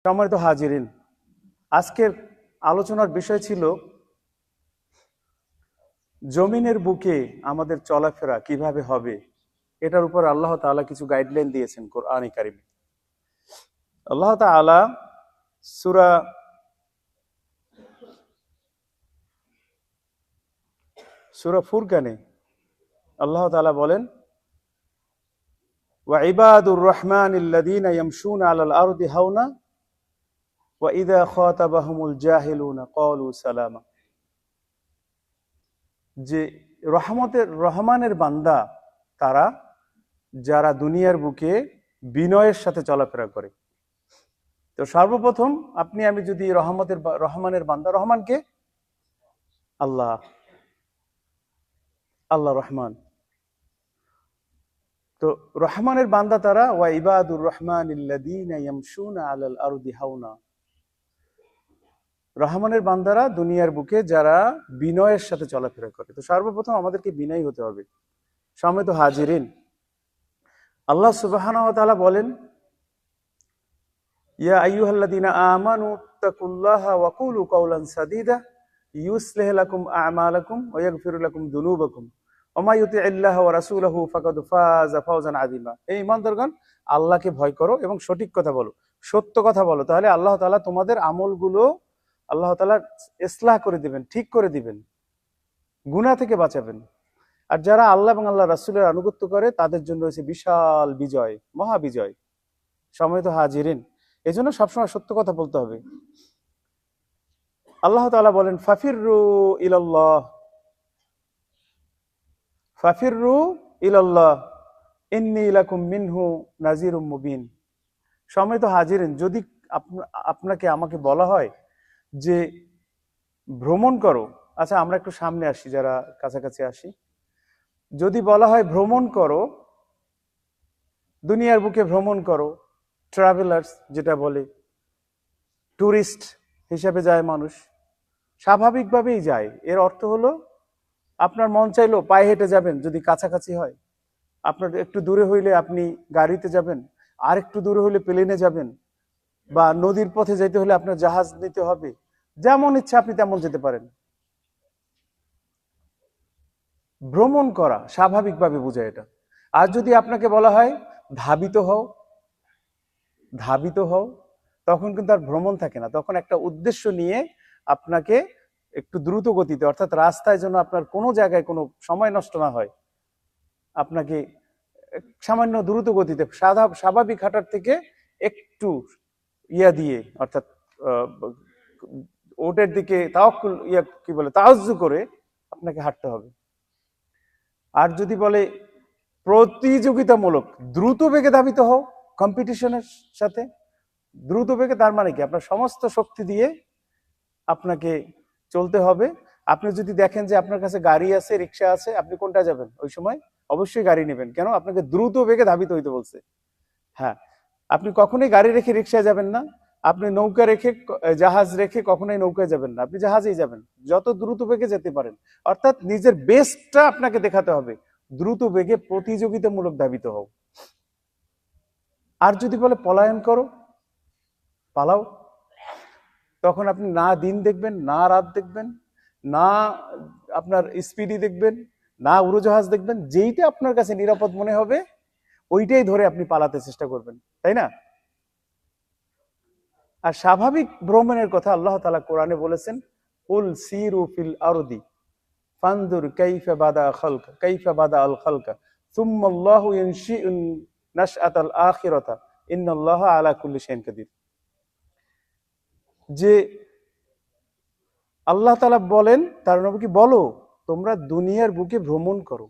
সম্মানিত হাজিরিন, আজকের আলোচনার বিষয় ছিল জমিনের বুকে আমাদের চলাফেরা কিভাবে হবে। এটার উপর আল্লাহ তাআলা কিছু গাইডলাইন দিয়েছেন কোরআনে কারিমে। আল্লাহ তাআলা সূরা ফুরকানে আল্লাহ তাআলা বলেন, ওয়া ইবাদুর রহমানিল্লাযীনা ইয়ামশুনা আলাল আরদি হাওনা ওয়া ইযা খাতাবাহুমুল জাহিলুনা ক্বালু সালামা। যে রহমানের বান্দা তারা যারা দুনিয়ার বুকে বিনয়ের সাথে চলাফেরা করে। তো সর্বপ্রথম আমি যদি রহমানের বান্দা, রহমানকে আল্লাহ রহমান। তো রহমানের বান্দা তারা ওয়া ইবাদুর রহমানিল্লাযীনা ইয়ামশুনা আলাল আরদি হাওনা। রহমানের বান্দারা দুনিয়ার বুকে যারা বিনয়ের সাথে চলাফেরা করে। তো সর্বপ্রথম আমাদেরকে বিনয়ী হতে হবে। সম্মানিত হাজিরিন, আল্লাহ সুবহানাহু ওয়া তাআলা বলেন, ইয়া আইয়ুহাল্লাযীনা আমানু তাকুল্লাহা ওয়া কুলু কাওলান সাদীদা ইউসলিহ লাকুম আ'মালাকুম ওয়া ইয়াগফির লাকুম যুনুবাকুম ওয়া মা ইউতি'ইল্লাহা ওয়া রাসূলাহু ফাকাদ ফাযা ফাওজান আযীমা। এই ঈমানদারগণ, আল্লাহকে ভয় করো এবং সঠিক কথা বলো, সত্য কথা বলো, তাহলে আল্লাহ তাআলা তোমাদের আমলগুলো আল্লাহ তাআলা ইসলাহ করে দিবেন, ঠিক করে দিবেন, গুনাহ থেকে বাঁচাবেন। আর যারা আল্লাহ এবং আল্লাহ রাসূলের আনুগত্য করে তাদের জন্য রয়েছে বিশাল বিজয়, মহা বিজয়। সম্মানিত হাজিরিন, এজন্য সবসময় সত্য কথা বলতে হবে। আল্লাহ তাআলা বলেন, ফাফিররু ইলাল্লাহ ইন্নী লাকুম মিনহু নাযীরুম মুবিন। সম্মানিত হাজিরিন, যদি আমাকে বলা হয় যে ভ্রমণ করো, আচ্ছা আমরা একটু সামনে আসি, যারা কাছাকাছি আসি, যদি বলা হয় ভ্রমণ করো, দুনিয়ার বুকে ভ্রমণ করো, ট্রাভেলার্স যেটা বলে, টুরিস্ট হিসেবে যায় মানুষ, স্বাভাবিকভাবেই যায়। এর অর্থ হলো আপনার মন চাইলো পায়ে হেঁটে যাবেন যদি কাছাকাছি হয়, আপনার একটু দূরে হইলে আপনি গাড়িতে যাবেন, আর একটু দূরে হইলে প্লেনে যাবেন, বা নদীর পথে যেতে হলে আপনার জাহাজ নিতে হবে। যেমন ইচ্ছা আপনি তেমন যেতে পারেন। ভ্রমণ করা স্বাভাবিকভাবে বোঝায় এটা। আর যদি আপনাকে বলা হয় ধাবিত হও, তখন কিন্তু আর ভ্রমণ থাকে না, তখন একটা উদ্দেশ্য নিয়ে আপনাকে একটু দ্রুত গতিতে, অর্থাৎ রাস্তায় যেন আপনার কোনো জায়গায় কোনো সময় নষ্ট না হয়, আপনাকে সামান্য দ্রুত গতিতে স্বাভাবিক হাঁটার থেকে একটু দিয়ে, অর্থাৎ ওটের দিকে তাওয়াক্কুল তাওয়াজ্জু করে আপনাকে হাঁটতে হবে। আর যদি বলে প্রতিযোগিতামূলক, দ্রুত বেগে ধাবিত হও, কম্পিটিশনের সাথে দ্রুত বেগে, তার মানে কি আপনার সমস্ত শক্তি দিয়ে আপনাকে চলতে হবে। আপনি যদি দেখেন যে আপনার কাছে গাড়ি আছে, রিক্সা আছে, আপনি কোনটা যাবেন? ওই সময় অবশ্যই গাড়ি নেবেন। কেন? আপনাকে দ্রুত বেগে ধাবিত হইতে বলছে। হ্যাঁ, আপনি কখনোই গাড়ি রেখে রিক্সায় যাবেন না, আপনি নৌকা রেখে, জাহাজ রেখে কখনোই নৌকায় যাবেন না, আপনি জাহাজেই যাবেন, যত দ্রুত বেগে যেতে পারেন। অর্থাৎ নিজের বেস্টটা আপনাকে দেখাতে হবে, দ্রুত বেগে প্রতিযোগিতামূলক ধাবিত হও। আর যদি বলে পলায়ন করো, পালাও, তখন আপনি না দিন দেখবেন, না রাত দেখবেন, না আপনার স্পিডি দেখবেন, না উড়োজাহাজ দেখবেন, যেইটা আপনার কাছে নিরাপদ মনে হবে ওইটাই ধরে আপনি পালাতে চেষ্টা করবেন, তাই না? আর স্বাভাবিক ভ্রমণের কথা আল্লাহ তাআলা কোরআনে বলেছেন, কুল সিরু ফিল আরদি ফানজুর কাইফা বাদা আল খালকা সুম্মা আল্লাহু ইয়ানশিউন নাশআতাল আখিরাতা ইন্নাল্লাহা আলা কুল্লি শাইইন কাদির। যে আল্লাহ তাআলা বলেন তার নবীকে, বলো তোমরা দুনিয়ার বুকে ভ্রমণ করো।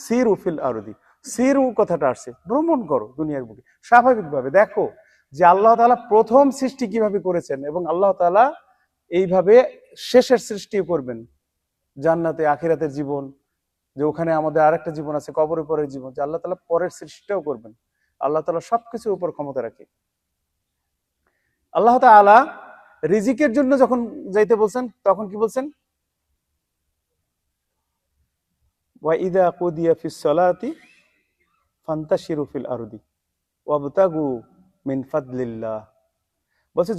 সিরু ফিল আরদি, সিরু কথাটা আসছে, ভ্রমণ করো দুনিয়ার বুকে। স্বাভাবিকভাবে দেখো যে আল্লাহ তাআলা প্রথম সৃষ্টি কিভাবে করেছেন, এবং আল্লাহ তাআলা এইভাবে শেষের সৃষ্টিও করবেন, জান্নাতে, আখিরাতের জীবন, যে ওখানে আমাদের আরেকটা জীবন আছে, কবরের পরের জীবন, যে আল্লাহ তাআলা পরের সৃষ্টিটাও করবেন। আল্লাহ তাআলা সবকিছুর উপর ক্ষমতা রাখে। আল্লাহ তাআলা রিজিকের জন্য যখন যাইতে বলছেন, তখন কি বলছেন? ওয়া ইযা কুদিয়া ফিস সালাতি ফান্তাশিরু ফিল আরদি। ওয়াবতাগু মিন ফাদলিল্লাহ। বলছে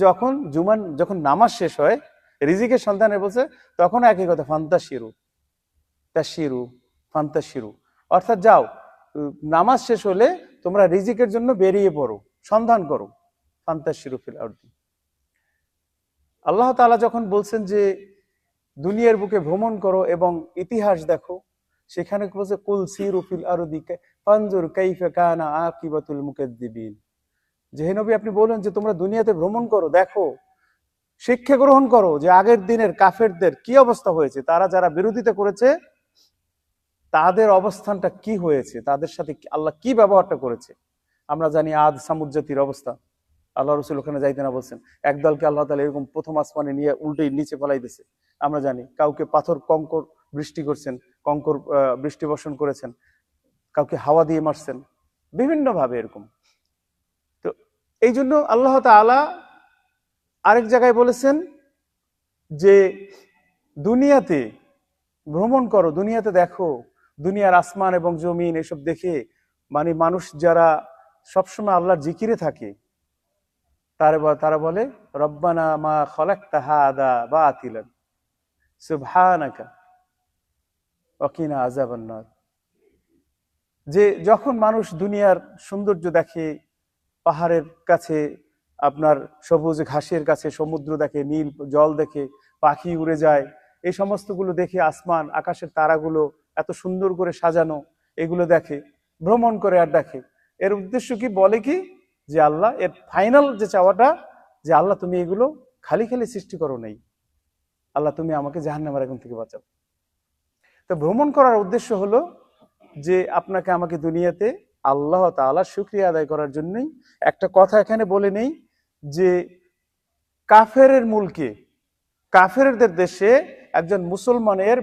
যখন নামাজ শেষ হয় রিজিকের সন্ধানে বলছে তখন একই কথা, ফান্তাশিরু, অর্থাৎ যাও নামাজ শেষ হলে তোমরা রিজিকের জন্য বেরিয়ে পড়ো, সন্ধান করো। ফান্তাশিরু ফিল আরদি। আল্লাহ তাআলা যখন বলছেন যে দুনিয়ার বুকে ভ্রমণ করো এবং ইতিহাস দেখো, সেখানে বলছে কুল সিরু ফিল আরদি ফানজুর কাইফা কানা আকিবাতুল মুকাজ্জিবিন। যে হে নবী আপনি বলেন যে তোমরা দুনিয়াতে ভ্রমণ করো, দেখো, শিক্ষা গ্রহণ করো যে আগের দিনের কাফেরদের কি অবস্থা হয়েছে, তারা যারা বিরোধিতা করেছে তাদের অবস্থানটা কি হয়েছে, তাদের সাথে আল্লাহ কি ব্যবহারটা করেছে। আমরা জানি আদ সামুদ জাতির অবস্থা, আল্লাহ রসুল ওখানে যাইতে না বলছেন। একদলকে আল্লাহ তাআলা এরকম প্রথম আসমানে নিয়ে উল্টে নিচে ফেলাই দিয়েছে। আমরা জানি কাউকে পাথর কঙ্কর বৃষ্টি করছেন, কঙ্কর বৃষ্টি বর্ষণ করেছেন, কাউকে হাওয়া দিয়ে মারছেন, বিভিন্ন ভাবে এরকম। তো এই জন্য আল্লাহ তাআলা আরেক জায়গায় বলেছেন যে দুনিয়াতে ভ্রমণ করো, দুনিয়াতে দেখো, দুনিয়ার আসমান এবং জমিন এসব দেখে মানে মানুষ যারা সবসময় আল্লাহর জিকিরে থাকে তারা বলে রব্বানা মা খালাকতা হাদা বাতিলান সুবহানাকা ওয়া কিনা আযাবান নার। যে যখন মানুষ দুনিয়ার সৌন্দর্য দেখে, পাহাড়ের কাছে আপনার সবুজ ঘাসের কাছে সমুদ্র দেখে, নীল জল দেখে, পাখি উড়ে যায়, এই সমস্তগুলো দেখে, আসমান আকাশের তারাগুলো এত সুন্দর করে সাজানো, এগুলো দেখে, ভ্রমণ করে আর দেখে। এর উদ্দেশ্য কি, বলে কি যে আল্লাহ এর ফাইনাল যে চাওয়াটা যে আল্লাহ তুমি এগুলো খালি খালি সৃষ্টি করো নাই, আল্লাহ তুমি আমাকে জাহান্নামের আগুন থেকে বাঁচাও। তো ভ্রমণ করার উদ্দেশ্য হলো যে আপনাকে আমাকে দুনিয়াতে আল্লাহ তাআলা শুকরিয়া আদায় করার জন্যই। একটা কথা এখানে বলে নেই যে কাফেরের মুলকে, কাফেরদের দেশে একজন মুসলমানের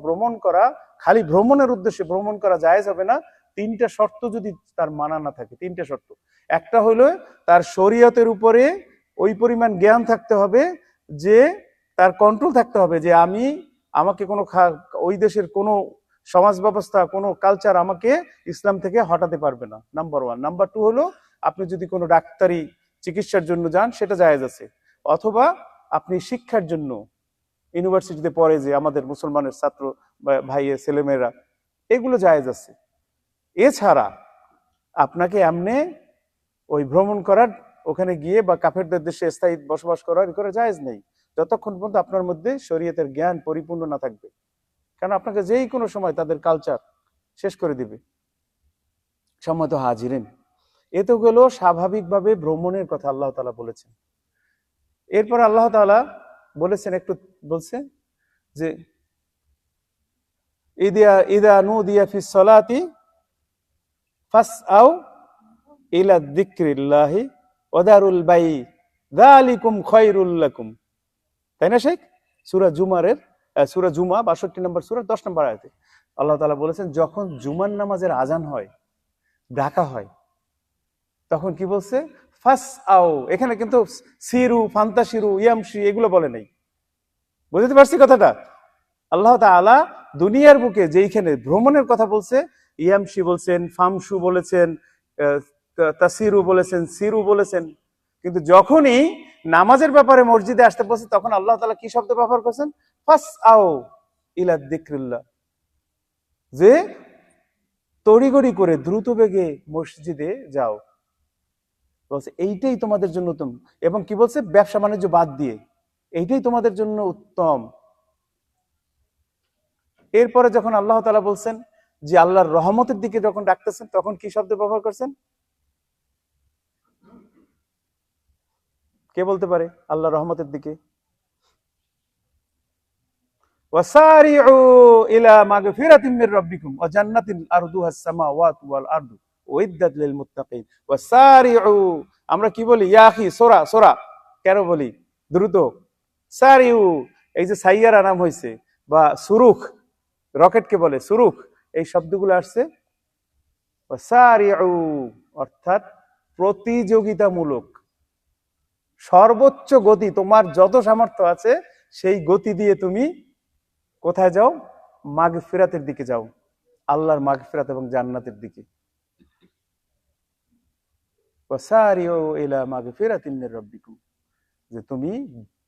ভ্রমণ করা, খালি ভ্রমণের উদ্দেশ্যে ভ্রমণ করা জায়েজ হবে না। তিনটা শর্ত যদি তার মানা না থাকে, তিনটা শর্ত। একটা হলো তার শরীয়তের উপরে ওই পরিমাণ জ্ঞান থাকতে হবে যে তার কন্ট্রোল থাকতে হবে যে আমাকে কোনো ওই দেশের কোনো সমাজ ব্যবস্থা, কোনো কালচার আমাকে ইসলাম থেকে হটাতে পারবে না, নাম্বার ওয়ান। নাম্বার টু হলো আপনি যদি কোনো ডাক্তারি চিকিৎসার জন্য যান সেটা জায়েজ আছে, অথবা আপনি শিক্ষার জন্য ইউনিভার্সিটিতে পড়ে যে আমাদের মুসলমানের ছাত্র ভাইয়ের ছেলেমেয়েরা, এগুলো জায়েজ আছে। এছাড়া আপনাকে এমনি ওই ভ্রমণ করার, ওখানে গিয়ে বা কাফেরদের দেশে স্থায়ী বসবাস করার জায়েজ নেই যতক্ষণ পর্যন্ত আপনার মধ্যে শরীয়তের জ্ঞান পরিপূর্ণ না থাকবে। কারণ আপনাকে যেই কোনো সময় তাদের কালচার শেষ করে দিবে। সম্মানিত হাজিরিন, এ তো গেল স্বাভাবিকভাবে ভ্রমণের কথা আল্লাহ তাআলা বলেছেন। এরপর আল্লাহ তাআলা বলেছেন, একটু বলছে যে ইদা নুদিয়া ফিস সালাতি ফাসআউ ইলা যিকরিল্লাহি ওয়া দারুল বাই যালিকুম খায়রুল লাকুম। তাই না শেখ? সূরা জুমা ৬২ নম্বর সূরা ১০ নম্বর আয়াতে আল্লাহ তাআলা বলেছেন যখন জুমার নামাজের আজান হয়, ডাকা হয়, তখন কি বলছে? ফাসআউ। এখানে কিন্তু সিরু, ফান্তাশিরু, ইয়ামশি এগুলো বলে নাই। বুঝতে পারছি কথাটা? আল্লাহ তাআলা দুনিয়ার বুকে যেইখানে ভ্রমণের কথা বলছে, ইয়ামশি বলছেন, ফামশু বলেছেন, তাসিরু বলেছেন, সিরু বলেছেন, কিন্তু যখনই নামাজের ব্যাপারে মসজিদে আসতে বলছে তখন আল্লাহ তাআলা কি শব্দ ব্যবহার করছেন? ফাসআউ ইলা যিকরিল্লাহ, যে তড়িগড়ি করে দ্রুত বেগে মসজিদে যাও। বলছে এইটাই তোমাদের জন্য উত্তম, এবং কি বলছে? ব্যবসা বাণিজ্য বাদ দিয়ে এইটাই তোমাদের জন্য উত্তম। এরপরে যখন আল্লাহ তাআলা বলছেন যে আল্লাহর রহমতের দিকে যখন ডাকতেছেন তখন কি শব্দ ব্যবহার করছেন? কে বলতে পারে আল্লাহর রহমতের দিকে? ওয়াসারিউ ইলা মাগফিরাতিম মির রাব্বিকুম ওয়া জান্নাতিন আরদুহাস সামাওয়াতু ওয়াল আরদু উইদ্দাত লিল মুত্তাকিন। ওয়াসারিউ, আমরা কি বলি? ইয়া আখি সোরা কেন বলি? দ্রুত। সারিউ, এই যে সাইয়ারা নাম হয়েছে, বা সুরুখ, রকেটকে বলে সুরুখ, এই শব্দগুলো আসছে ওয়াসারিউ, অর্থাৎ প্রতিযোগিতামূলক সর্বোচ্চ গতি, তোমার যত সামর্থ্য আছে সেই গতি দিয়ে তুমি কোথায় যাও? মাগফিরাতের দিকে যাও, আল্লাহর মাগফিরাত এবং জান্নাতের দিকে। ওয়াসারিউ ইলা মাগফিরাতিন মির রাব্বিকুম, যে তুমি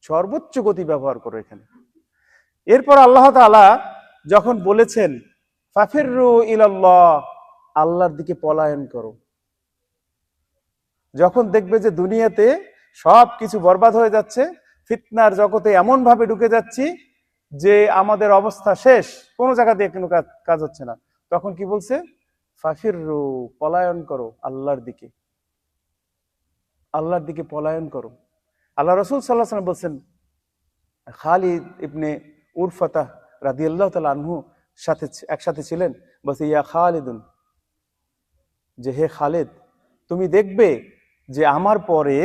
সর্বোচ্চ গতি ব্যবহার করো এখানে। এরপর আল্লাহ তাআলা যখন বলেছেন ফাফিরু ইলাল্লাহ, আল্লাহর দিকে পলায়ন করো, যখন দেখবে যে দুনিয়াতে সবকিছু বরবাদ হয়ে যাচ্ছে, ফিতনার জগতে এমন ভাবে ঢুকে যাচ্ছি যে আমাদের অবস্থা শেষ, কোনো জায়গা দিয়ে কোনো কাজ হচ্ছে না, তখন কি বলছে? ফাফিরু, পলায়ন করো আল্লাহর দিকে, আল্লাহর দিকে পলায়ন করো। আল্লাহ রাসূল সাল্লাল্লাহু আলাইহি ওয়াসাল্লাম বলছেন, খালিদ ইবনে উরফাতা রাদিয়াল্লাহু তাআলা আনহু সাথে একসাথে ছিলেন, বলছে ইয়া খালিদুন, যে হে খালিদ, তুমি দেখবে যে আমার পরে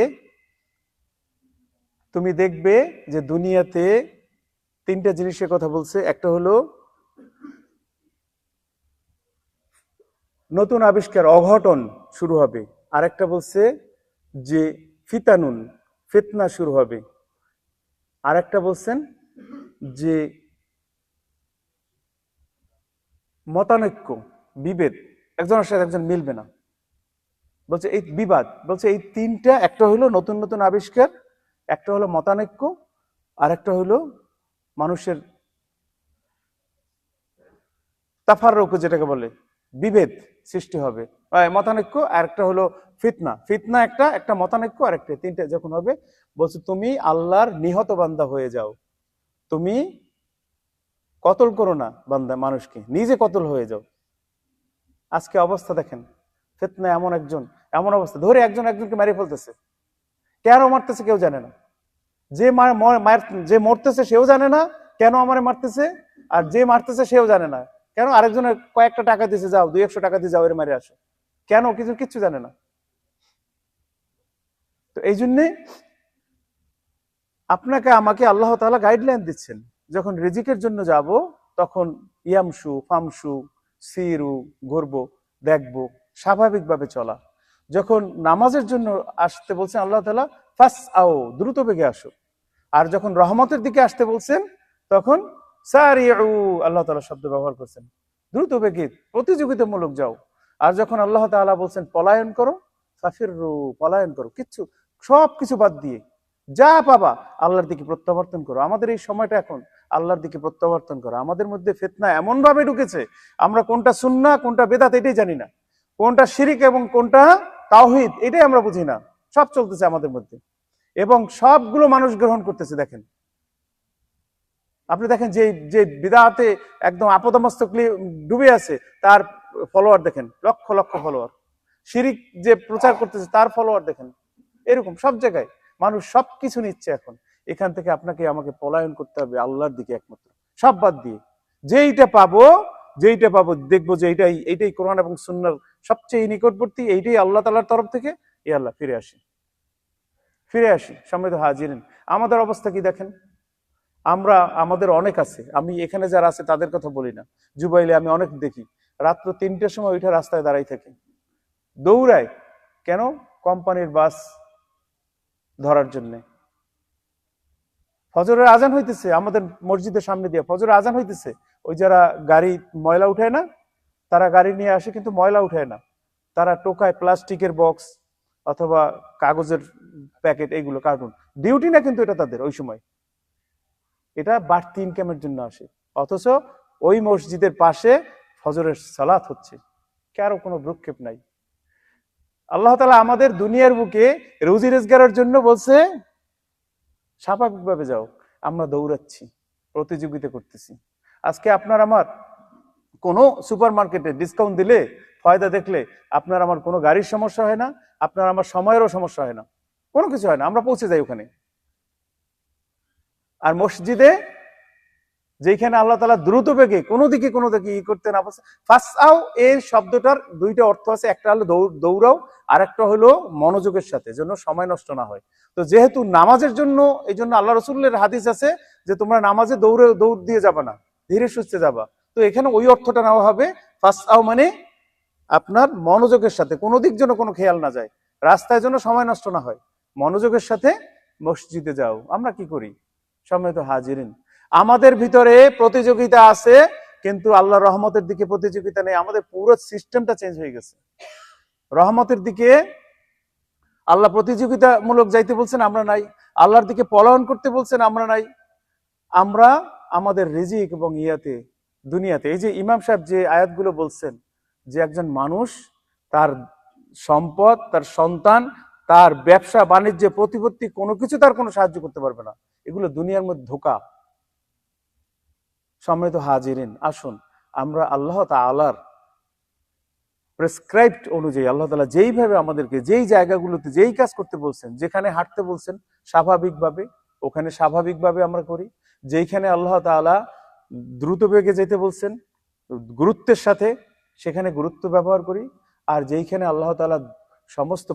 তুমি দেখবে যে দুনিয়াতে তিনটা জিনিসের কথা বলছে। একটা হলো নতুন আবিষ্কার, অঘটন শুরু হবে। আরেকটা বলছে যে ফিতানুন, ফিতনা শুরু হবে। আরেকটা বলছেন যে মতানৈক্য, বিভেদ, একজনের সাথে একজন মিলবে না, বলছে এই বিবাদ, বলছে এই তিনটা, একটা হলো নতুন নতুন আবিষ্কার, একটা হলো মতানৈক্য, আর একটা হলো মানুষের তাফাররুক, যেটাকে বলে বিভেদ সৃষ্টি হবে, মতানৈক্য, আর একটা হলো ফিতনা। ফিতনা একটা, একটা মতানৈক্য, আর একটা, তিনটা যখন হবে, বলছে তুমি আল্লাহর নিহত বান্দা হয়ে যাও, তুমি কতল করো না বান্দা, মানুষকে নিজে কতল হয়ে যাও। আজকে অবস্থা দেখেন, ফিতনা এমন একজন, এমন অবস্থা, ধরে একজন একজনকে মেরে ফেলতেছে, কেন মারতেছে কেউ জানে না, যে মরতেছে সেও জানে না কেন আমারে মারতেছে, আর যে মারতেছে সেও জানে না কেন, আরেকজনের কয়েকটা টাকা দিয়েছে, যাও 200 টাকা দিয়ে যাও এর মারে আসো, কেন, কিচ্ছু জানে না। তো এই জন্যে আপনাকে আমাকে আল্লাহ তাআলা গাইডলাইন দিচ্ছেন, যখন রিজিকের জন্য যাব তখন ইয়ামসু ফামসু সিরু, ঘুরবো, দেখবো, স্বাভাবিকভাবে চলা। যখন নামাজের জন্য আসতে বলছেন আল্লাহ তাআলা, ফাস আও, দ্রুত বেগে আসো। আর যখন রহমতের দিকে আসতে বলছেন তখন সারিউ, আল্লাহ তাআলা শব্দ ব্যবহার করছেন, দ্রুত বেগে প্রতিযোগিতামূলক যাও। আর যখন আল্লাহ তাআলা বলছেন পলায়ন করো, ফাফিরু, পলায়ন করো, সবকিছু বাদ দিয়ে যা পাবা আল্লাহর দিকে প্রত্যাবর্তন করো। আমাদের এই সময়টা এখন আল্লাহর দিকে প্রত্যাবর্তন করো। আমাদের মধ্যে ফিতনা এমন ভাবে ঢুকেছে, আমরা কোনটা সুন্নাহ কোনটা বেদাত এটাই জানি না, কোনটা শিরিক এবং কোনটা তাওহীদ এটাই আমরা বুঝি না, সব চলতেছে আমাদের মধ্যে, এবং সবগুলো মানুষ গ্রহণ করতেছে। দেখেন, আপনি দেখেন যে যে বিদআতে একদম আপদমস্তক ডুবে আছে, তার ফলোয়ার দেখেন, লক্ষ লক্ষ ফলোয়ার। শিরিক যে প্রচার করতেছে তার ফলোয়ার দেখেন। এরকম সব জায়গায় মানুষ সবকিছু নিচ্ছে। এখন এখান থেকে আপনাকে আমাকে পলায়ন করতে হবে আল্লাহর দিকে, একমাত্র সব বাদ দিয়ে। যেইটা পাবো দেখবো যে এইটাই কোরআন এবং সুন্নাহর সবচেয়ে নিকটবর্তী, এইটাই আল্লাহ তাআলার তরফ থেকে। এই আল্লাহ, ফিরে আসি সম্মানিত হাজিরিন। আমাদের অবস্থা কি দেখেন, আমাদের অনেক আছে, আমি এখানে যারা আছে তাদের কথা বলি না, জুবাইলে আমি অনেক দেখি রাত্র 3টার সময় ওইটা রাস্তায় দাঁড়াই থাকে, দৌড়ায়, কেন? কোম্পানির বাস ধরার জন্য। ফজরের আজান হইতেছে আমাদের মসজিদের সামনে দিয়ে, ফজরের আজান হইতেছে, ওই যারা গাড়ি ময়লা উঠায় না, তারা গাড়ি নিয়ে আসে কিন্তু ময়লা উঠায় না, তারা টোকায় প্লাস্টিকের বক্স অথবা কাগজের প্যাকেট, এইগুলো কার্টুন, ডিউটি না কিন্তু এটা তাদের, ওই সময় এটা বাড়তি ইনকামের জন্য আসে। অথচ ওই মসজিদের পাশে ফজরের সালাত হচ্ছে, কারো কোনো ভ্রুক্ষেপ নাই। আল্লাহ তাআলা আমাদের দুনিয়ার বুকে রুজি রোজগারের জন্য বলছে স্বাভাবিকভাবে যাও, আমরা দৌড়াচ্ছি, প্রতিযোগিতা করতেছি। আজকে আপনার আমার কোনো সুপার মার্কেটে ডিসকাউন্ট দিলে, ফায়দা দেখলে আপনার আমার কোনো গাড়ির সমস্যা হয় না, আপনার আমার সময়েরও সমস্যা হয় না, কোনো কিছু হয় না, আমরা পৌঁছে যাই ওখানে। আর মসজিদে যেখানে আল্লাহ তাআলা দ্রুত বেগে কোনো দিকে করতে না পারছে, ফাসআউ, এই শব্দটার দুইটা অর্থ আছে, একটা হলো দৌড়াও, আর একটা হলো মনোযোগের সাথে, যেন সময় নষ্ট না হয়। তো যেহেতু নামাজের জন্য, এই জন্য আল্লাহ রাসূলের হাদিস আছে যে তোমরা নামাজে দৌড় দিয়ে যাবা না, ধীরে সুস্থে যাবা। তো এখানে ওই অর্থটা নেওয়া হবে, ফাসআউ মানে আপনার মনোযোগের সাথে, কোনো দিক যেন কোনো খেয়াল না যায়, রাস্তায় যেন সময় নষ্ট না হয়, মনোযোগের সাথে মসজিদে যাও। আমরা কি করি সম্মানিত হাজিরিন, আমাদের ভিতরে প্রতিযোগিতা আছে, কিন্তু আল্লাহর রহমতের দিকে প্রতিযোগিতা নেই। আমাদের পুরো সিস্টেমটা চেঞ্জ হয়ে গেছে। রহমতের দিকে আল্লাহ প্রতিযোগিতামূলক যাইতে বলছেন, আমরা নাই। আল্লাহর দিকে পলায়ন করতে বলছেন, আমরা নাই। আমরা আমাদের রিজিক এবং দুনিয়াতে, এই যে ইমাম সাহেব যে আয়াতগুলো বলছেন, যে একজন মানুষ তার সম্পদ, তার সন্তান, তার ব্যবসা বাণিজ্য, প্রতিপত্তি, কোনো কিছু তার কোনো সাহায্য করতে পারবে না, এগুলো দুনিয়ার মধ্যে ধোঁকা। সম্মানিত হাজিরিন, আসুন আমরা আল্লাহ তাআলার প্রেসক্রাইবড অনুযায়ী, আল্লাহ তাআলা যেইভাবে আমাদেরকে যেই জায়গাগুলোতে যেই কাজ করতে বলছেন, যেখানে হাঁটতে বলছেন স্বাভাবিকভাবে, ওখানে স্বাভাবিকভাবে আমরা করি। যেইখানে আল্লাহ তাআলা দ্রুত বেগে যেতে বলছেন গুরুত্বের সাথে, সেখানে গুরুত্ব ব্যবহার করি। আর যেইখানে আল্লাহ তাআলা সমস্ত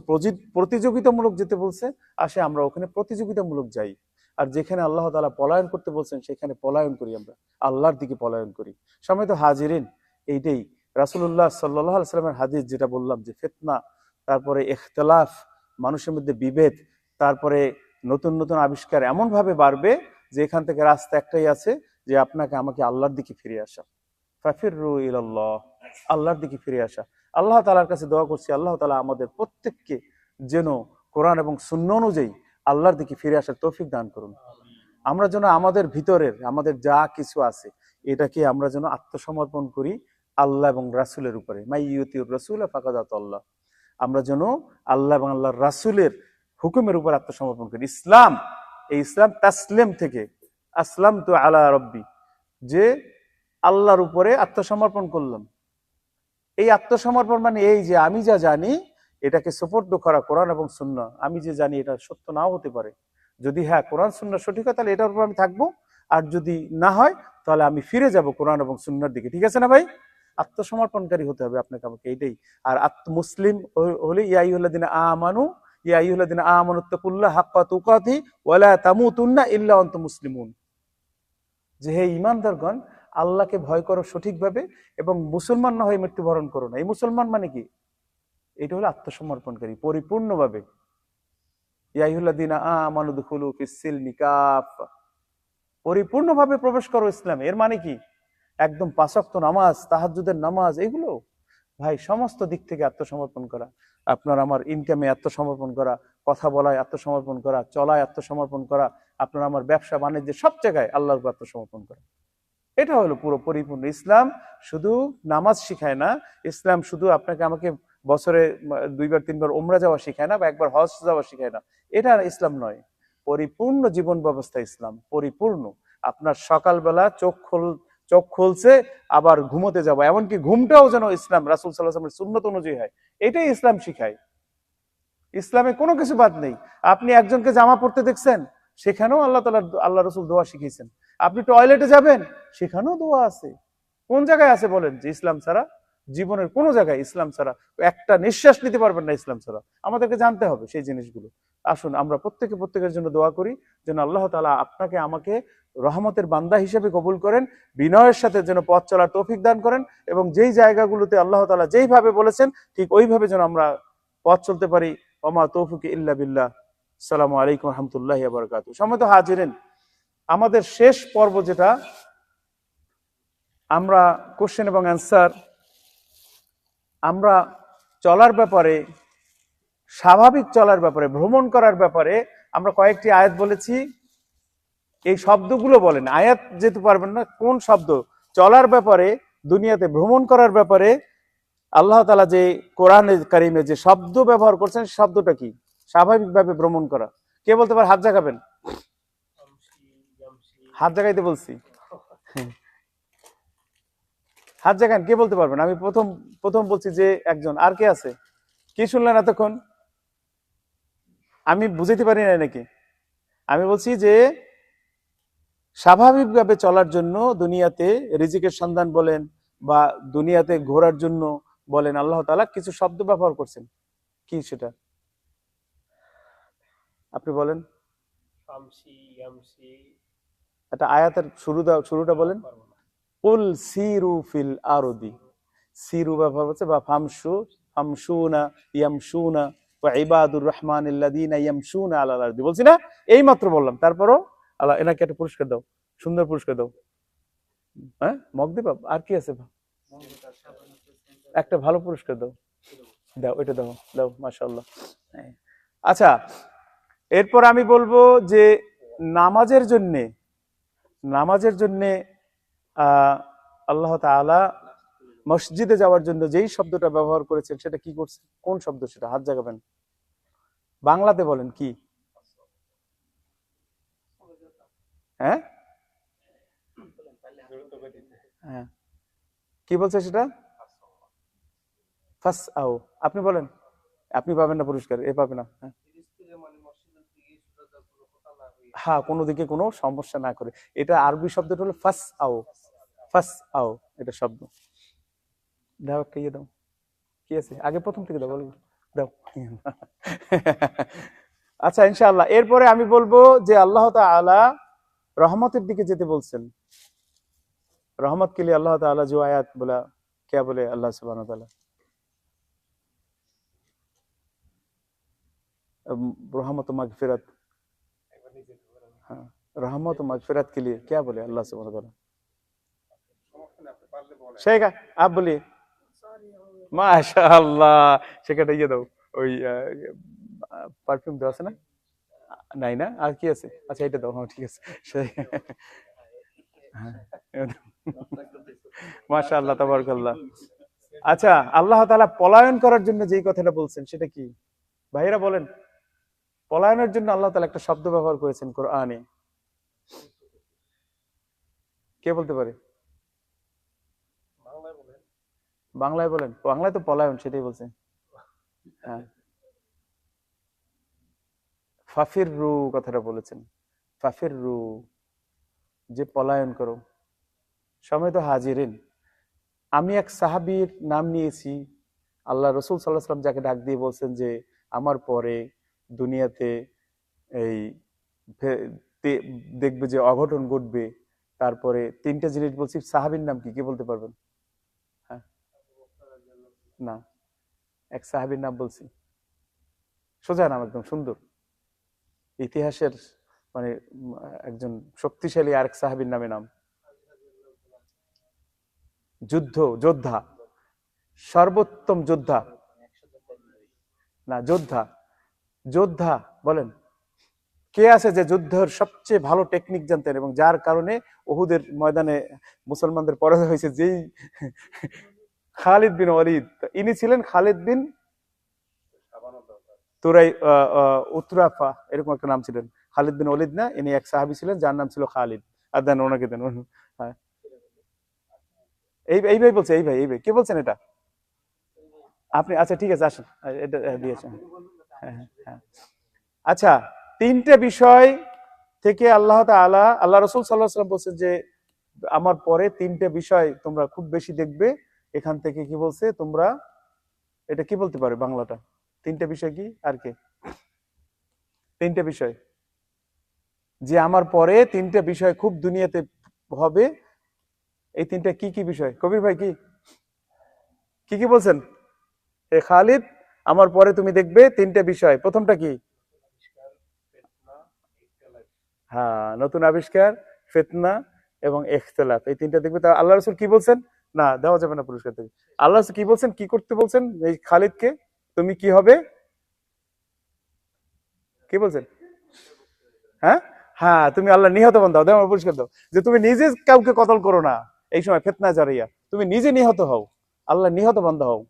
প্রতিযোগিতামূলক যেতে বলছে, আসে আমরা ওখানে প্রতিযোগিতামূলক যাই। আর যেখানে আল্লাহ তাআলা পলায়ন করতে বলছেন, সেখানে পলায়ন করি, আমরা আল্লাহর দিকে পলায়ন করি। সম্মানিত হাজিরিন, এইটাই রাসূলুল্লাহ সাল্লাল্লাহু আলাইহি ওয়াসাল্লামের হাদিস, যেটা বললাম যে ফিতনা, তারপরে ইখতিলাফ, মানুষের মধ্যে বিভেদ, তারপরে নতুন নতুন আবিষ্কার এমন ভাবে বাড়বে যে এখান থেকে রাস্তা একটাই আছে, যে আপনাকে আমাকে আল্লাহর দিকে ফিরে আসা। ফাফিরু ইলাল্লাহ, আল্লাহর দিকে ফিরে আসা। আল্লাহ তাআলার কাছে দোয়া করছি, আল্লাহ তাআলা আমাদের প্রত্যেককে যেন কোরআন এবং সুন্নাহ অনুযায়ী আল্লাহর দিকে ফিরে আসার তৌফিক দান করুন। আমরা যেন আমাদের ভিতরের, আমাদের যা কিছু আছে, এটাকে আমরা যেন আত্মসমর্পণ করি আল্লাহ এবং রাসূলের উপরে। মাইয়ুতিউর রাসূল ফাকাদ আতাল্লাহ। আমরা যেন আল্লাহ এবং আল্লাহর রাসূলের হুকুমের উপর আত্মসমর্পণ করি। ইসলাম, এই ইসলাম তাসলিম থেকে, আসলামতু আলা রাব্বি, যে আল্লাহর উপরে আত্মসমর্পণ করলাম। এই আত্মসমর্পণ মানে এই যে আমি যা জানি এটাকে সুপর্দ করা কোরআন এবং সুন্নাহ। আমি যে জানি এটা সত্য নাও হতে পারে, যদি হ্যাঁ কোরআন সুন্নাহ সঠিক হয় তাহলে এটার উপর আমি থাকবো, আর যদি না হয় তাহলে আমি ফিরে যাব কোরআন এবং সুন্নাহর দিকে। ঠিক আছে না ভাই? আত্মসমর্পণকারী হতে হবে আপনাকে আমাকে, এইটাই। আর মুসলিম হলে ইয়া আইয়ুহাল্লাযিনা আমানু, ইয়া আইয়ুহাল্লাযিনা আমানুত্তাকুল্লাহ হাক্কা তুকাতিহি ওয়া লা তামুতুন্না ইল্লা ওয়া আনতুম মুসলিমুন, যে হে ঈমানদারগণ, আল্লাহকে ভয় করো সঠিকভাবে এবং মুসলমান না হয়ে মৃত্যুবরণ করো না। এই মুসলমান মানে কি? এটা হলো আত্মসমর্পণকারী পরিপূর্ণভাবে। ইয়া আইয়ুহাল্লাযিনা আমানু দুখুলু ফিস সিলমি কাফা, পরিপূর্ণভাবে প্রবেশ করো ইসলামে। এর মানে কি? একদম 5 ওয়াক্ত নামাজ, তাহাজ্জুদের নামাজ, এগুলো ভাই সমস্ত দিক থেকে আত্মসমর্পণ করা। আপনার আমার ইনকামে আত্মসমর্পণ করা, কথা বলায় আত্মসমর্পণ করা, চলায় আত্মসমর্পণ করা, আপনার আমার ব্যবসা বাণিজ্যে সব জায়গায় আল্লাহর উপর আত্মসমর্পণ করা। এটা হলো পুরো পরিপূর্ণ ইসলাম। শুধু নামাজ শিখায় না, ইসলাম শুধু আপনাকে আমাকে বছরে 2-3 বার উমরা যাওয়া শিখায় না, বা একবার হজ যাওয়া শিখায় না। এটা ইসলাম নয়, পরিপূর্ণ জীবন ব্যবস্থা ইসলাম, পরিপূর্ণ। আপনার সকালবেলা চোখ খুলছে, আবার ঘুমোতে যাবো, এমনকি ঘুমটাও যেন ইসলাম রাসূল সাল্লাল্লাহু আলাইহি ওয়াসাল্লামের সুন্নাত অনুযায়ী হয়, এটাই ইসলাম শিখায়। ইসলামে কোনো কিছু বাদ নেই। আপনি একজনকে জামা পড়তে দেখছেন, সেখানেও আল্লাহ রসুল দোয়া শিখিয়েছেন। আপনি টয়লেটে যাবেন, সেখানেও দোয়া আছে। কোন জায়গায় আছে বলেন যে ইসলাম ছাড়া? জীবনের কোন জায়গায় ইসলাম ছাড়া একটা নিঃশ্বাস নিতে পারবেন না ইসলাম ছাড়া। আমাদেরকে জানতে হবে সেই জিনিসগুলো। আসুন আমরা প্রত্যেকের জন্য দোয়া করি, যেন আল্লাহ তাআলা আপনাকে আমাকে রহমতের বান্দা হিসেবে কবুল করেন, বিনয়ের সাথে যেন পথ চলার তৌফিক দান করেন, এবং যেই জায়গাগুলোতে আল্লাহ তাআলা যেইভাবে বলেছেন ঠিক ওইভাবে যেন আমরা পথ চলতে পারি। ওমা তৌফিক ইল্লা বিল্লাহ। আসসালামু আলাইকুম ওয়া রাহমাতুল্লাহি ওয়া বারাকাতুহু। সম্মানিত হাজিরিন, আমাদের শেষ পর্ব, যেটা আমরা কোশ্চেন এবং অ্যান্সার, আমরা চলার ব্যাপারে, স্বাভাবিক চলার ব্যাপারে, ভ্রমণ করার ব্যাপারে আমরা কয়েকটি আয়াত বলেছি। এই শব্দগুলো বলেন, আয়াত যেতে পারবেন না, কোন শব্দ চলার ব্যাপারে, দুনিয়াতে ভ্রমণ করার ব্যাপারে আল্লাহ তাআলা যে কোরআনে কারিমে যে শব্দ ব্যবহার করছেন, শব্দটা কি? স্বাভাবিকভাবে ভ্রমণ করা। কে বলতে পারে? হাত জাগাবেন। হাত জাগাইতে বলছি, হাত জাগান। কে বলতে পারবেন? আমি প্রথম বলছি যে একজন। আর কে আছে? কি শুনলেন এতক্ষণ? আমি বুঝাইতে পারি না নাকি? আমি বলছি যে স্বাভাবিকভাবে চলার জন্য, দুনিয়াতে রিজিকের সন্ধান বলেন বা দুনিয়াতে ঘোরার জন্য বলেন, আল্লাহ তাআলা কিছু শব্দ ব্যবহার করছেন। কি সেটা? আপনি বলেন। একটা আয়াতের শুরুটা বলেন। কুল সিরু ফিল আরদি, সিরু ব্যবহার হচ্ছে, বা ফামশুনা ইয়ামশুনা ওয়া ইবাদুর রহমানিল্লাযীনা ইয়ামশুনা আলাল আরদি, বলছি না? এই মাত্র বললাম। তারপরও আল্লাহ এনাকে একটা পুরস্কার দাও, সুন্দর পুরস্কার দাও। হ্যাঁ, মগদীপ। আর কি আছে? একটা ভালো পুরস্কার দাও, দাও, এটা দাও, দাও, মাশাআল্লাহ। আচ্ছা, এরপর আমি বলবো যে নামাজের জন্যে নামাজের জন্যে আল্লাহ তাআলা মসজিদে যাওয়ার জন্য যেই শব্দটা ব্যবহার করেছেন সেটা কি করছে, কোন শব্দ সেটা? হাত জাগাবেন, বাংলাতে বলেন কি? হ্যাঁ হ্যাঁ, কি বলছে সেটা? ফাস আও। আপনি বলেন। আপনি পাবেন না পুরস্কার, এ পাবে না। হ্যাঁ হ্যাঁ, কোনো দিকে কোনো সমস্যা না করে। এটা আরবি শব্দটা হলো ফাস আও। ফাস আও, এটা শব্দ। দাও একটা ইয়ে দাও, কি আছে আগে প্রথম থেকে দাও, বলো দাও। আচ্ছা ইনশাআল্লাহ, এরপরে আমি বলবো যে আল্লাহ তাআলা রহমতের দিকে যেতে বলছেন। रहमत के लिए अल्लाह ताला जो आयत बोला, क्या बोले अल्लाह सुब्हानहू ताला? रहमत व मगफिरत, हाँ, रहमत व मगफिरत के लिए क्या बोले अल्लाह सुब्हानहू ताला? शेखा आप बोलिए। মাশাআল্লাহ, শেখাটা ইয়ে দাও, ওই পারফিউম দেওয়া আছে না? নাই না, আর কি আছে? আচ্ছা এটা দাও, হ্যাঁ ঠিক আছে। মাশাআল্লাহ তাবারাকাল্লাহ। আচ্ছা, আল্লাহ তাআলা পলায়ন করার জন্য যেই কথাটা বলছেন সেটা কি ভাইরা বলেন? পলায়নের জন্য আল্লাহ তাআলা একটা শব্দ ব্যবহার করেছেন কোরআনে, কে বলতে পারে? বাংলায় বলেন, বাংলায় তো পলায়ন সেটাই বলছে। হ্যাঁ, ফাফিররু কথাটা বলেছেন, ফাফিররু, যে পলায়ন করো। সময় তো হাজিরিন, আমি এক সাহাবীর নাম নিয়েছি। আল্লাহ রসুল সাল্লাল্লাহু আলাইহি ওয়াসাল্লাম যাকে ডাক দিয়ে বলছেন যে আমার পরে দুনিয়াতে এই দেখবে যে অঘটন ঘটবে, তারপরে তিনটা জিনিস বলছি। সাহাবীর নাম কি, কে বলতে পারবেন? হ্যাঁ না, এক সাহাবীর নাম বলছি, সোজা নাম, একদম সুন্দর, ইতিহাসের মানে একজন শক্তিশালী আরেক সাহাবীর নামে নাম। যোদ্ধা, সর্বোত্তম যোদ্ধা, না যোদ্ধা, যোদ্ধা বলেন। কে আছে যে যুদ্ধের সবচেয়ে ভালো টেকনিক জানতেন এবং যার কারণে উহুদের ময়দানে মুসলমানদের পরাজয় হয়েছে? যেই খালিদ বিন ওয়ালিদ, ইনি ছিলেন খালিদ বিন তুরাই উতরাফা, এরকম একটা নাম ছিলেন। খালিদ বিন ওয়ালিদ না, ইনি এক সাহাবী ছিলেন যার নাম ছিল খালিদ। আর দেন ওনাকে দেন। হ্যাঁ, এই ভাই বলছে, এই ভাই কে বলছেন এটা? আপনি? আচ্ছা ঠিক আছে, আসেন, এটা দিয়েছেন। হ্যাঁ হ্যাঁ হ্যাঁ। আচ্ছা, তিনটে বিষয় থেকে আল্লাহ তাআলা, আল্লাহ রাসূল সাল্লাল্লাহু আলাইহি ওয়াসাল্লাম বলছেন যে আমার পরে তিনটে বিষয় তোমরা খুব বেশি দেখবে। এখান থেকে কি বলছে তোমরা, এটা কি বলতে পারে বাংলাটা? তিনটে বিষয় কি, আর কে? তিনটে বিষয়, যে আমার পরে তিনটে বিষয় খুব দুনিয়াতে হবে। এই তিনটা কি কি বিষয়? কবির ভাই কি কি কি বলছেন? এ খালিদ, আমার পরে তুমি দেখবে তিনটে বিষয়। প্রথমটা কি? হ্যাঁ, নতুন আবিষ্কার, ফিতনা এবং ইখতিলাফ, এই তিনটা দেখবে। তা আল্লাহ রাসূল কি বলছেন? না, দেওয়া যাবে না পুরস্কার থেকে। আল্লাহ রাসূল কি বলছেন, কি করতে বলছেন এই খালিদকে? তুমি কি হবে, কি বলছেন? হ্যাঁ হ্যাঁ, তুমি আল্লাহ নিহত বান্দা হও, দেওয়া পুরস্কার দাও। যে তুমি নিজে কাউকে কতল করো না এই সময় ফিতনা জারিয়া, তুমি নিজে নিহত হও, আল্লাহ নিহত বান্দা হও।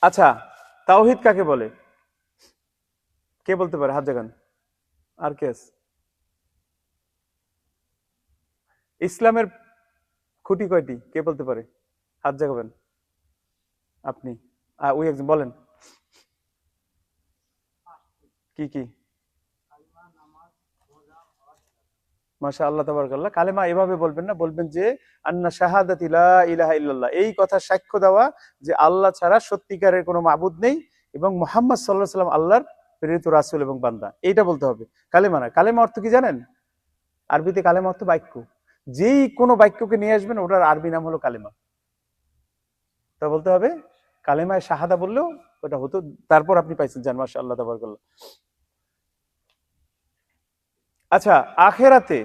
আচ্ছা, তাওহীদ কাকে বলে? কে বলতে পারে? হাত জাগান। আর কে আছে? ইসলামের খুঁটি কয়টি, কে বলতে পারে? হাত জাগাবেন। আপনি, ওই একজন বলেন, কি কি? মাশাআল্লাহ তাবারাকাল্লাহ। কালেমা এভাবে বলবেন না, বলবেন যে আন্না শাহাদাতি লা ইলাহা ইল্লাল্লাহ, এই কথা সাক্ষ্য দেওয়া যে আল্লাহ ছাড়া সত্যিকারের কোনো মাবুদ নেই এবং মুহাম্মদ সাল্লাল্লাহু আলাইহি ওয়াসাল্লাম আল্লাহর প্রেরিত রাসূল এবং বান্দা। এইটা বলতে হবে। কালেমা না, কালেমা অর্থ কি জানেন? আরবিতে কালেমা অর্থ বাক্য। যেই কোনো বাক্যকে নিয়ে আসবেন ওটার আরবি নাম হলো কালেমা। তা বলতে হবে, কালেমায় শাহাদা বললেও ওটা হতো। তারপর আপনি পাইছেন, জান, মাশাআল্লাহ তাবারাকাল্লাহ। আচ্ছা, আখেরাতে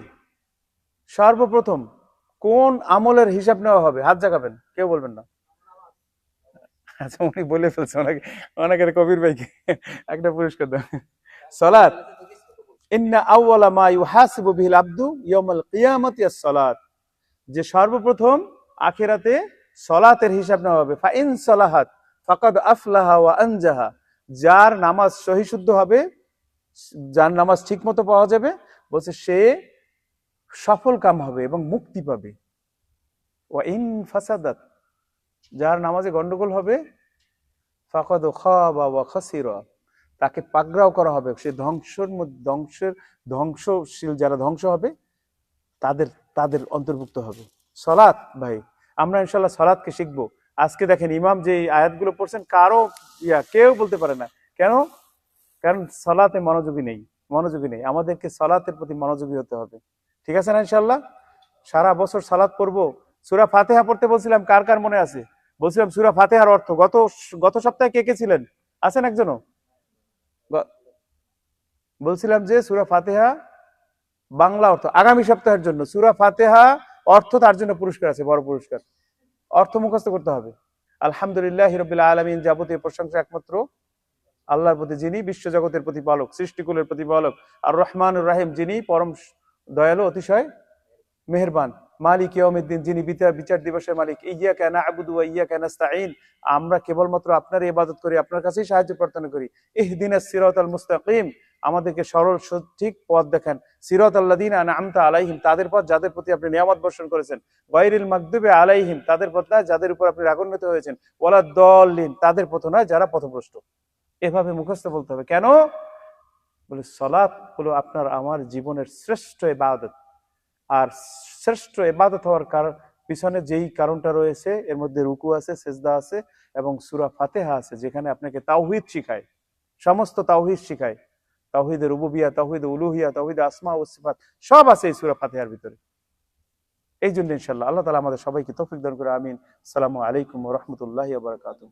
সর্বপ্রথম কোন আমলের হিসাব নেওয়া হবে? হাত জাগাবেন, কেউ বলবেন না। আচ্ছা, উনি বলে ফেলছে, ওনাকে, ওনাকে কবির ভাইকে একটা পুরস্কার দেন। সালাত, ইন্না আউওয়ালা মা ইউহাসিবু বিহিল আবদু ইয়াউমাল কিয়ামাতি আস-সালাত, যে সর্বপ্রথম আখিরাতে সালাতের হিসাব নেওয়া হবে। ফা ইন সালাহাত ফাকাদ আফলাহা ওয়া আনজাহা, যার নামাজ সহি শুদ্ধ হবে, যার নামাজ ঠিকমতো পাওয়া যাবে, বলছে সে সফল কাম হবে এবং মুক্তি পাবে। ওয়া ইন ফাসাদাত, যার নামাজে গন্ডগোল হবে, ফাকাদ খাবা ওয়া খাসিরা, তাকে পাকড়াও করা হবে, সে ধ্বংসশীল যারা ধ্বংস হবে তাদের তাদের অন্তর্ভুক্ত হবে। সালাত ভাই, আমরা ইনশাআল্লাহ সালাতকে শিখবো। আজকে দেখেন ইমাম যে আয়াতগুলো পড়ছেন, কারো কেউ বলতে পারে না কেন, কারণ সালাতে মনোযোগী নেই। আমাদেরকে সালাতের প্রতি মনোযোগী হতে হবে, ঠিক আছে না? ইনশাআল্লাহ সারা বছর সালাত পড়বো। সূরা ফাতিহা পড়তে বলছিলাম, কার কার মনে আছে? বলছিলাম সূরা ফাতিহার অর্থ, গত সপ্তাহে কে কে ছিলেন? আছেন একজনও? বলছিলাম যে সূরা ফাতিহা বাংলা অর্থ আগামী সপ্তাহের জন্য, সূরা ফাতিহা অর্থ, তার জন্য পুরস্কার আছে, বড় পুরস্কার। অর্থ মুখস্থ করতে হবে। আলহামদুলিল্লাহি রাব্বিল আলামিন, যাবতীয় প্রশংসা একমাত্র আল্লাহর প্রতি, যিনি বিশ্ব জগতের প্রতিপালক, সৃষ্টিকুলের প্রতিপালক। আর রহমানুর রাহিম, যিনি পরম দয়ালু, অতিশয় মেহেরবান। মালিক ইয়াউমিদ্দিন, যিনি বিচার দিবসের মালিক। ইয়্যাকা না'বুদু ওয়া ইয়্যাকা নাস্তাঈন, আমরা কেবলমাত্র আপনার ইবাদত করি, আপনার কাছেই সাহায্য প্রার্থনা করি। ইহদিনাস সিরাতাল মুস্তাকিম, আমাদেরকে সরল সঠিক পথ দেখান। সিরাতাল্লাযীনা আন'আমতা আলাইহিম, তাদের পথ যাদের প্রতি আপনি নিয়ামত বর্ষণ করেছেন। গায়রিল মাগদুবি আলাইহিম, তাদের পথ না যাদের উপর আপনি রাগান্বিত হয়েছেন। ওয়ালাদ দাল্লিন, তাদের পথ নয় যারা পথভ্রষ্ট। এভাবে মুখস্থ বলতে হবে। কেন? বলে সালাত হলো আপনার আমার জীবনের শ্রেষ্ঠ ইবাদত। আর শ্রেষ্ঠ ইবাদত হওয়ার পিছনে যেই কারণটা রয়েছে, এর মধ্যে রুকু আছে, সেজদা আছে এবং সূরা ফাতিহা আছে, যেখানে আপনাকে তাওহীদ শিখায়, সমস্ত তাওহীদ শিখায়। তাওহীদে রুবুবিয়্যাহ, তাওহীদে উলুহিয়্যাহ, তাওহীদে আসমা ওয়াস সিফাত, সব আছে এই সূরা ফাতিহার ভিতরে। এই জন্য ইনশাআল্লাহ আল্লাহ তাআলা আমাদের সবাইকে তৌফিক দান করে। আমিন। আসসালামু আলাইকুম ওয়া রাহমাতুল্লাহি ওয়া বারাকাতুহু।